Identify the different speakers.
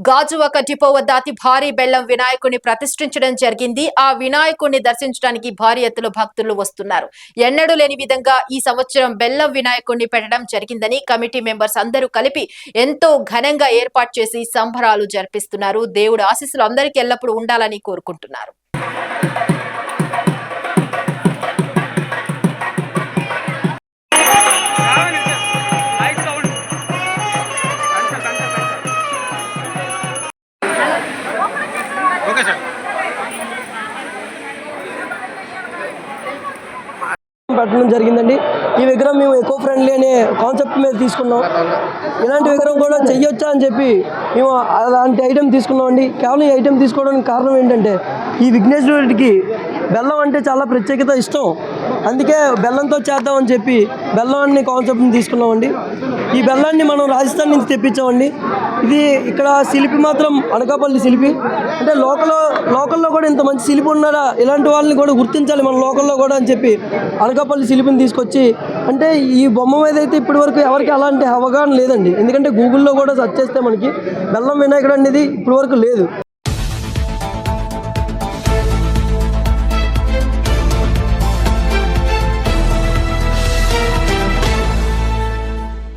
Speaker 1: Gajuwaka depot వద్ద అతి భారీ బెల్లం వినాయకుడిని ప్రతిష్ఠించడం జరిగింది. ఆ వినాయకుడిని దర్శించడానికి భారీ ఎత్తులో భక్తులు వస్తున్నారు. ఎన్నడూ లేని విధంగా ఈ సంవత్సరం బెల్లం వినాయకుడిని పెట్టడం జరిగిందని కమిటీ మెంబర్స్ అందరూ కలిపి ఎంతో ఘనంగా ఏర్పాటు చేసి సంబరాలు జరిపిస్తున్నారు. దేవుడి ఆశీస్సులు అందరికీ ఎల్లప్పుడూ ఉండాలని కోరుకుంటున్నారు.
Speaker 2: పెట్టడం జరిగిందండి. ఈ విగ్రహం మేము ఎకో ఫ్రెండ్లీ అనే కాన్సెప్ట్ మీద తీసుకున్నాం. ఇలాంటి విగ్రహం కూడా చెయ్యొచ్చా అని చెప్పి మేము అలాంటి ఐటెం తీసుకున్నామండి. కేవలం ఈ ఐటెం తీసుకోవడానికి కారణం ఏంటంటే ఈ విఘ్నేశ్వరుడికి బెల్లం అంటే చాలా ప్రత్యేకత ఇష్టం. అందుకే బెల్లంతో చేద్దామని చెప్పి బెల్లం కాన్సెప్ట్ని తీసుకున్నామండి. ఈ బెల్లాన్ని మనం రాజస్థాన్ నుంచి తెప్పించామండి. ఇది ఇక్కడ శిల్పి మాత్రం అనకాపల్లి శిల్పి. అంటే లోకల్లో కూడా ఇంత మంచి శిల్పి ఉన్నారా, ఇలాంటి వాళ్ళని కూడా గుర్తించాలి మన లోకల్లో కూడా అని చెప్పి అనకాపల్లి శిల్పిని తీసుకొచ్చి, అంటే ఈ బొమ్మ మీద అయితే ఇప్పటి వరకు ఎవరికి అలాంటి అవగాహన లేదండి. ఎందుకంటే గూగుల్లో కూడా సెర్చ్ చేస్తే మనకి బెల్లం వినాయకుడు అనేది ఇప్పటి వరకు లేదు.